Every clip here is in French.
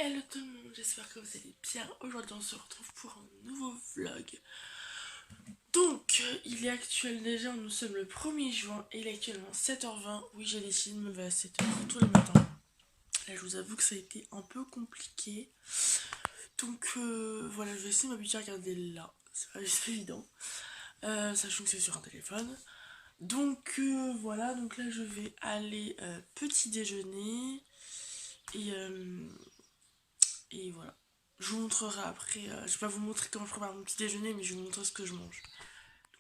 Hello tout le monde, j'espère que vous allez bien. Aujourd'hui on se retrouve pour un nouveau vlog. Donc il est actuel déjà, nous sommes le 1er juin et il est actuellement 7h20. Oui, j'ai décidé de me lever à 7h tous les matins. Là je vous avoue que ça a été un peu compliqué. Donc voilà, je vais essayer de m'habituer à regarder là. C'est pas évident, sachant que c'est sur un téléphone. Donc voilà, donc là je vais aller petit déjeuner. Et voilà. Je vous montrerai après. Je vais pas vous montrer comment je prépare mon petit déjeuner, mais je vais vous montrer ce que je mange.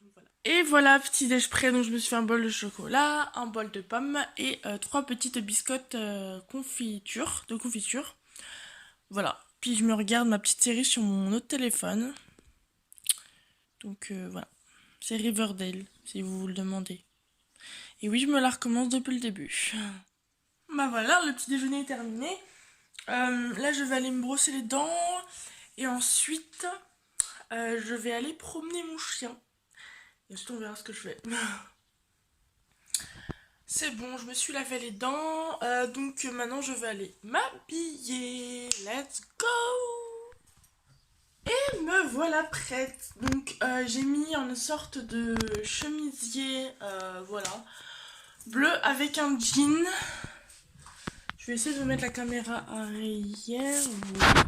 Donc, voilà. Et voilà, petit déj prêt. Donc je me suis fait un bol de chocolat, un bol de pommes et 3 petites biscottes de confiture. Voilà. Puis je me regarde ma petite série sur mon autre téléphone. Donc voilà. C'est Riverdale, si vous vous le demandez. Et oui, je me la recommence depuis le début. Bah voilà, le petit déjeuner est terminé. Là, je vais aller me brosser les dents. Et ensuite, je vais aller promener mon chien. Et ensuite, on verra ce que je fais. C'est bon, je me suis lavé les dents. Donc maintenant, je vais aller m'habiller. Let's go! Et me voilà prête. Donc, j'ai mis une sorte de chemisier, voilà, bleu avec un jean. Je vais essayer de mettre la caméra arrière. Voilà.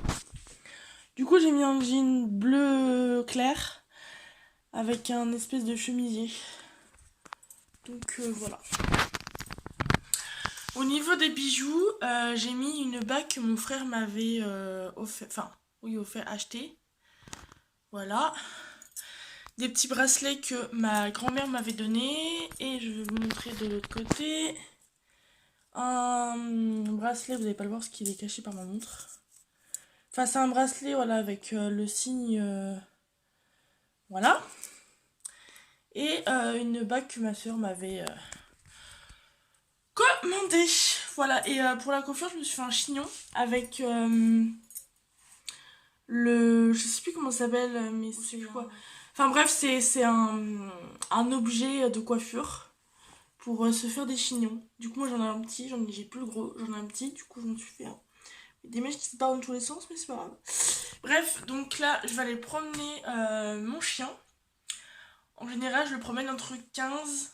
Du coup, j'ai mis un jean bleu clair avec un espèce de chemisier. Donc voilà. Au niveau des bijoux, j'ai mis une bague que mon frère m'avait acheté. Voilà. Des petits bracelets que ma grand-mère m'avait donné. Et je vais vous montrer de l'autre côté. Un bracelet, vous n'allez pas le voir parce qu'il est caché par ma montre. Enfin, c'est un bracelet, voilà, avec le signe... voilà. Et une bague que ma soeur m'avait commandé. Voilà, et pour la coiffure, je me suis fait un chignon avec le... Je sais plus comment ça s'appelle, mais c'est plus quoi. Enfin bref, c'est un objet de coiffure pour se faire des chignons. Du coup, moi j'en ai un petit, j'ai plus le gros, j'en ai un petit, du coup je m'en suis fait un. Des mèches qui se partent dans tous les sens, mais c'est pas grave. Bref, donc là, je vais aller promener mon chien. En général, je le promène entre 15,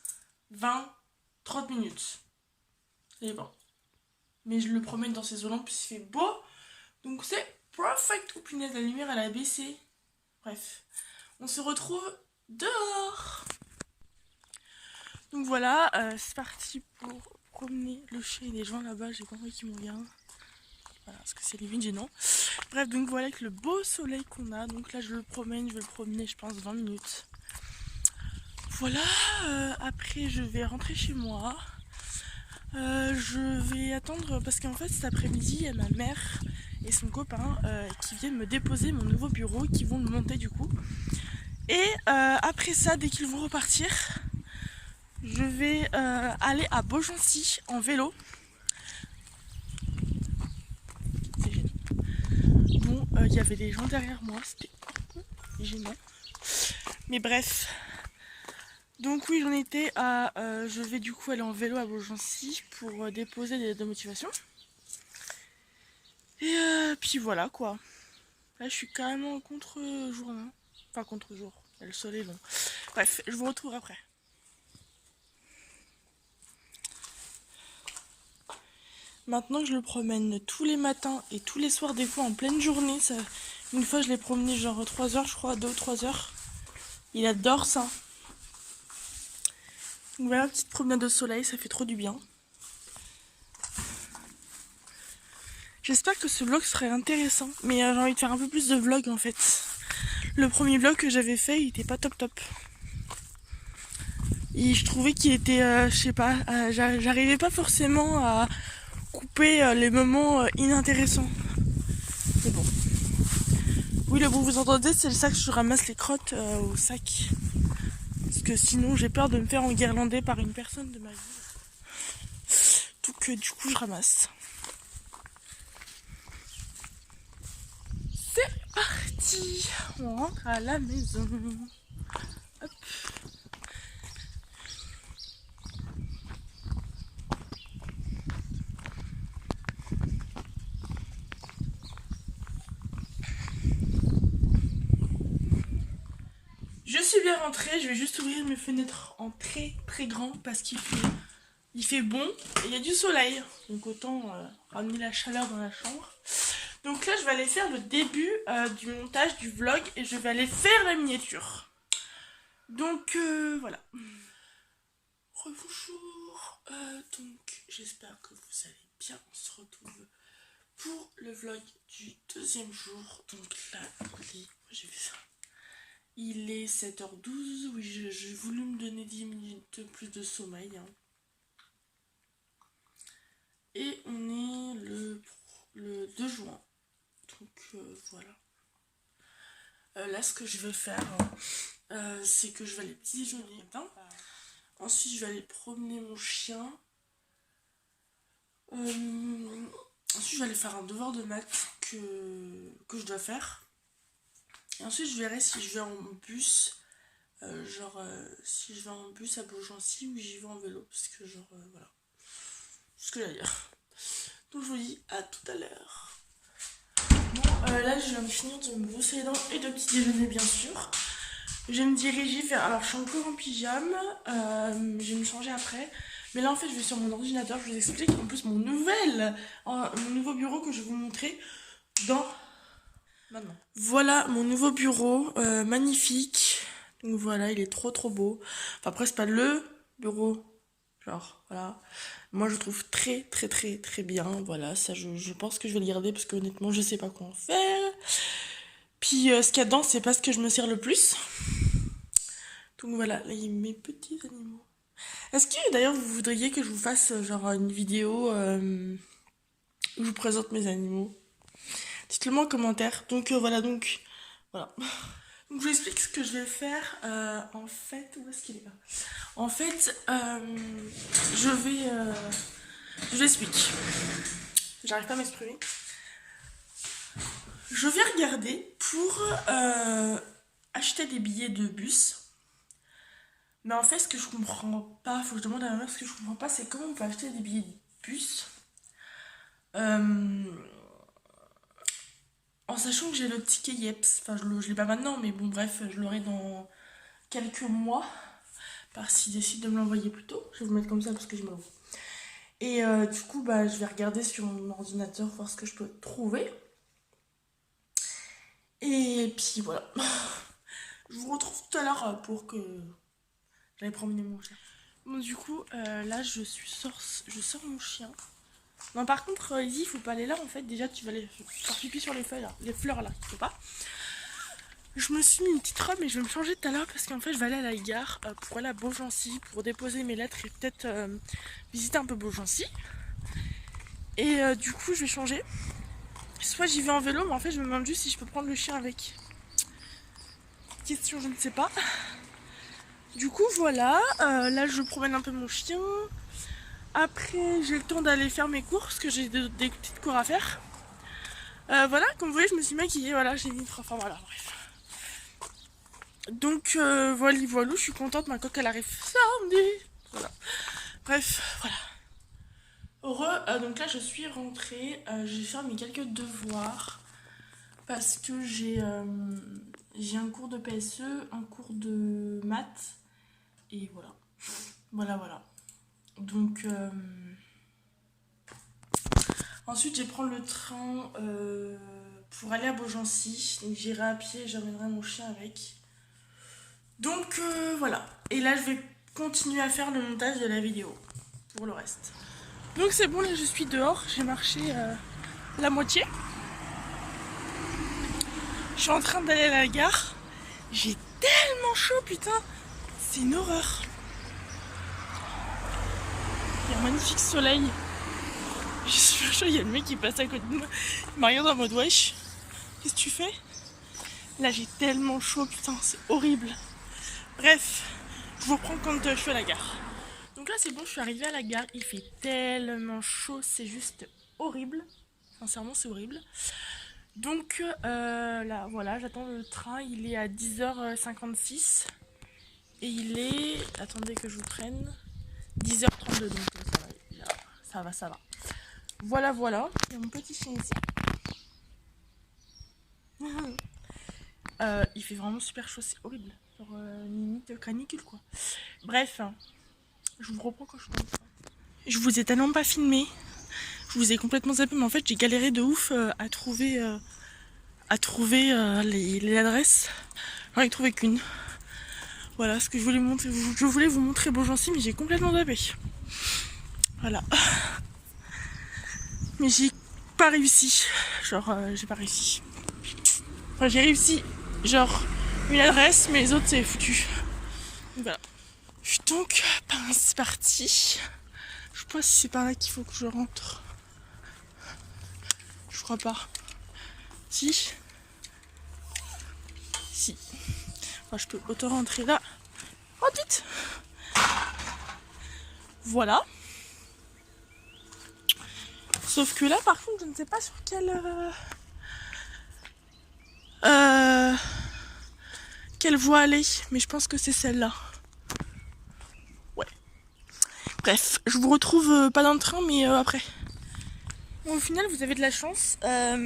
20, 30 minutes. Et bon. Mais je le promène dans ces eaux-là, puisqu'il fait beau. Donc c'est perfect. Oh punaise, la lumière elle a baissé. Bref. On se retrouve dehors. Donc voilà, c'est parti pour promener le chien et les gens là-bas. J'ai pas envie qu'ils me regardent. Voilà, parce que c'est limite gênant. Bref, donc voilà avec le beau soleil qu'on a. Donc là, je vais le promener, je pense, 20 minutes. Voilà, après je vais rentrer chez moi. Je vais attendre parce qu'en fait cet après-midi il y a ma mère et son copain qui viennent me déposer mon nouveau bureau, qui vont le monter du coup. Et après ça, dès qu'ils vont repartir, je vais aller à Beaugency en vélo. C'est gênant. Bon, il y avait des gens derrière moi, c'était un peu gênant. Mais bref. Donc oui, j'en étais à... je vais du coup aller en vélo à Beaugency pour déposer des lettres de motivation. Et puis voilà quoi. Là je suis carrément en contre-jour là. Enfin contre-jour, le soleil est long. Bref, je vous retrouve après. Maintenant je le promène tous les matins et tous les soirs, des fois en pleine journée. Ça... Une fois je l'ai promené genre 3 heures je crois, 2 ou 3 heures. Il adore ça. Donc voilà, petite promenade de soleil, ça fait trop du bien. J'espère que ce vlog serait intéressant, mais j'ai envie de faire un peu plus de vlogs en fait. Le premier vlog que j'avais fait, il était pas top top. Et je trouvais qu'il était, je sais pas, j'arrivais pas forcément à couper les moments inintéressants. Mais bon. Oui, le bruit que vous entendez, c'est le sac, je ramasse les crottes au sac. Parce que sinon, j'ai peur de me faire enguirlander par une personne de ma vie. Donc du coup, je ramasse. C'est parti, on rentre à la maison. Hop. Je suis bien rentrée, je vais juste ouvrir mes fenêtres en très très grand parce il fait bon et il y a du soleil. Donc autant ramener la chaleur dans la chambre. Donc là je vais aller faire le début du montage du vlog et je vais aller faire la miniature. Donc voilà. Rebonjour. Donc j'espère que vous allez bien. On se retrouve pour le vlog du deuxième jour. Donc là, j'ai fait ça. Il est 7h12, oui, j'ai voulu me donner 10 minutes de plus de sommeil. Hein. Et on est le 2 juin. Donc voilà. Là, ce que je vais faire, c'est que je vais aller petit déjeuner matin. Ensuite, je vais aller promener mon chien. Ensuite, je vais aller faire un devoir de maths que je dois faire. Et ensuite, je verrai si je vais en bus. Si je vais en bus à Beaugency ou j'y vais en vélo. Parce que, voilà. C'est ce que j'allais dire. Donc, je vous dis à tout à l'heure. Bon, là, je viens de finir de me brosser les dents et de petit déjeuner, bien sûr. Je vais me diriger vers. Alors, je suis encore en pyjama. Je vais me changer après. Mais là, en fait, je vais sur mon ordinateur. Je vous explique en plus mon nouveau bureau que je vais vous montrer dans. Maintenant. Voilà mon nouveau bureau, magnifique. Donc voilà, il est trop trop beau. Enfin après c'est pas le bureau, genre voilà. Moi je trouve très très très très bien. Voilà, ça je pense que je vais le garder parce que honnêtement je sais pas quoi en faire. Puis ce qu'il y a dedans c'est pas ce que je me sers le plus. Donc voilà, là il y a mes petits animaux. Est-ce que d'ailleurs vous voudriez que je vous fasse genre une vidéo où je vous présente mes animaux? Dites-le moi en commentaire. Donc voilà. Donc je vous explique ce que je vais faire. En fait, où est-ce qu'il est là? En fait, je vous explique. J'arrive pas à m'exprimer. Je vais regarder pour acheter des billets de bus. Mais en fait, ce que je comprends pas, faut que je demande à ma mère, ce que je comprends pas, c'est comment on peut acheter des billets de bus. En sachant que j'ai le ticket Yeps, enfin je l'ai pas maintenant, mais bon bref, je l'aurai dans quelques mois, par s'il décide de me l'envoyer plus tôt. Je vais vous mettre comme ça parce que je me l'envoie. Et du coup, bah, je vais regarder sur mon ordinateur, voir ce que je peux trouver. Et puis voilà. Je vous retrouve tout à l'heure pour que j'aille promener mon chien. Bon du coup, là je sors mon chien. Non par contre, Izzy, il faut pas aller là en fait. Déjà tu vas aller faire pipi sur les feuilles là, les fleurs là, il faut pas. Je me suis mis une petite robe et je vais me changer tout à l'heure parce qu'en fait je vais aller à la gare pour aller à Beaugency pour déposer mes lettres et peut-être visiter un peu Beaugency. Et du coup je vais changer. Soit j'y vais en vélo, mais en fait je me demande juste si je peux prendre le chien avec. Question, je ne sais pas. Du coup voilà, là je promène un peu mon chien. Après j'ai le temps d'aller faire mes courses parce que j'ai des petites cours à faire. Voilà, comme vous voyez je me suis maquillée, voilà, j'ai mis une enfin voilà, bref. Donc voilà, je suis contente, ma coque elle arrive samedi. Voilà. Bref, voilà. Heureux, donc là je suis rentrée, j'ai fait mes quelques devoirs parce que j'ai un cours de PSE, un cours de maths et voilà. Voilà. Donc ensuite je vais prendre le train pour aller à Beaugency. Donc j'irai à pied, j'amènerai mon chien avec. Donc voilà. Et là je vais continuer à faire le montage de la vidéo pour le reste. Donc c'est bon, là je suis dehors, j'ai marché la moitié. Je suis en train d'aller à la gare. J'ai tellement chaud, putain. C'est une horreur. Il y a un magnifique soleil. J'ai super chaud, il y a le mec qui passe à côté de moi. Il m'a regardé en mode wesh. Qu'est-ce que tu fais? Là j'ai tellement chaud, putain, c'est horrible. Bref, je vous reprends quand je suis à la gare. Donc là c'est bon, je suis arrivée à la gare. Il fait tellement chaud, c'est juste horrible. Sincèrement c'est horrible. Donc là voilà, j'attends le train, il est à 10h56 et il est, attendez que je vous prenne, 10h32, donc ça va. Voilà, il y a mon petit chien ici. Il fait vraiment super chaud, c'est horrible. Genre limite canicule quoi. Bref, je vous reprends quand je tombe. Je vous ai tellement pas filmé. Je vous ai complètement zappé, mais en fait j'ai galéré de ouf à trouver les adresses. J'en ai trouvé qu'une. Voilà ce que je voulais montrer. Je voulais vous montrer Beaugency, mais j'ai complètement zappé. Voilà. Mais j'ai pas réussi. Genre, j'ai pas réussi. Enfin, j'ai réussi, genre, une adresse, mais les autres, c'est foutu. Voilà. Donc, ben, c'est parti. Je sais pas si c'est par là qu'il faut que je rentre. Je crois pas. Si. Si. Enfin, je peux auto-rentrer là. Oh, vite. Voilà. Sauf que là, par contre, je ne sais pas sur quelle voie aller. Mais je pense que c'est celle-là. Ouais. Bref, je vous retrouve pas dans le train, mais après. Bon, au final, vous avez de la chance.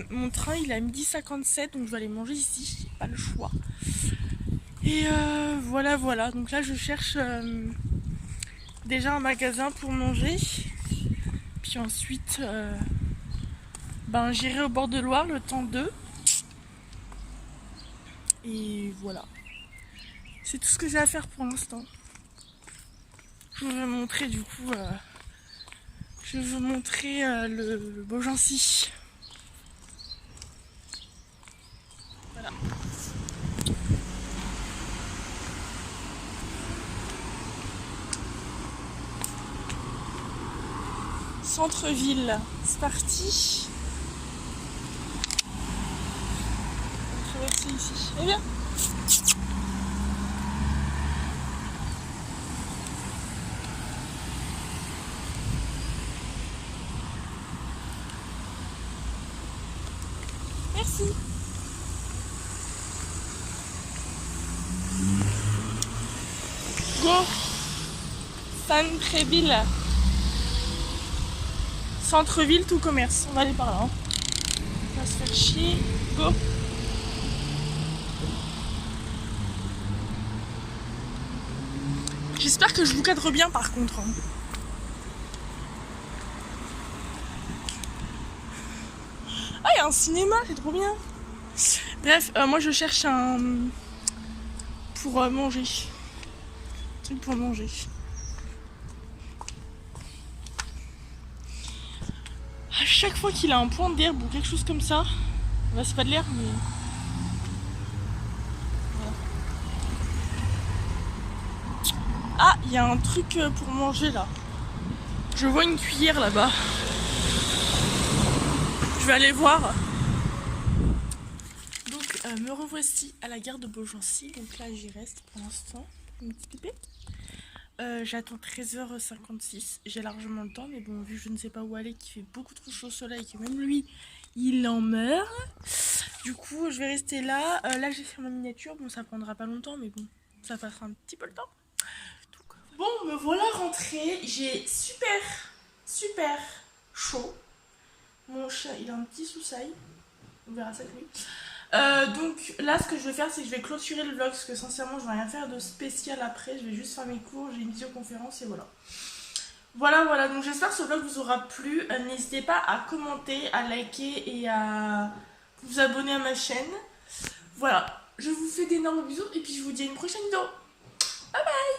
Mon train, il est à 12h57, donc je vais aller manger ici. J'ai pas le choix. Et voilà. Donc là, je cherche déjà un magasin pour manger. Puis ensuite, ben, j'irai au bord de Loire le temps d'eux. Et voilà. C'est tout ce que j'ai à faire pour l'instant. Je vais vous montrer du coup... je vais vous montrer le Beaugency. Voilà. Centre-ville, c'est parti. On va traverser ici. Eh bien. Merci. Go. Centre-ville. Centre-ville, tout commerce. On va aller par là. Hein. On va se faire chier. Go. J'espère que je vous cadre bien par contre. Hein. Ah, il y a un cinéma, c'est trop bien. Bref, moi je cherche un... pour manger. Un truc pour manger. À chaque fois qu'il a un point d'herbe ou quelque chose comme ça, bah, c'est pas de l'herbe mais... Voilà. Ah, il y a un truc pour manger là. Je vois une cuillère là-bas. Je vais aller voir. Donc me revoici à la gare de Beaugency. Donc là j'y reste pour l'instant. Une petite pépé. J'attends 13h56. J'ai largement le temps, mais bon, vu que je ne sais pas où aller, qu'il fait beaucoup trop chaud au soleil, que même lui, il en meurt. Du coup, je vais rester là. Là, j'ai fait ma miniature. Bon, ça prendra pas longtemps, mais bon, ça passera un petit peu le temps. Donc, bon, me voilà rentrée. J'ai super chaud. Mon chat, il a un petit sous-sail. On verra ça avec lui. Donc là ce que je vais faire c'est que je vais clôturer le vlog parce que sincèrement je vais rien faire de spécial après, je vais juste faire mes cours, j'ai une visioconférence et voilà. Voilà, donc j'espère que ce vlog vous aura plu, n'hésitez pas à commenter, à liker et à vous abonner à ma chaîne. Voilà, je vous fais d'énormes bisous et puis je vous dis à une prochaine vidéo. Bye bye.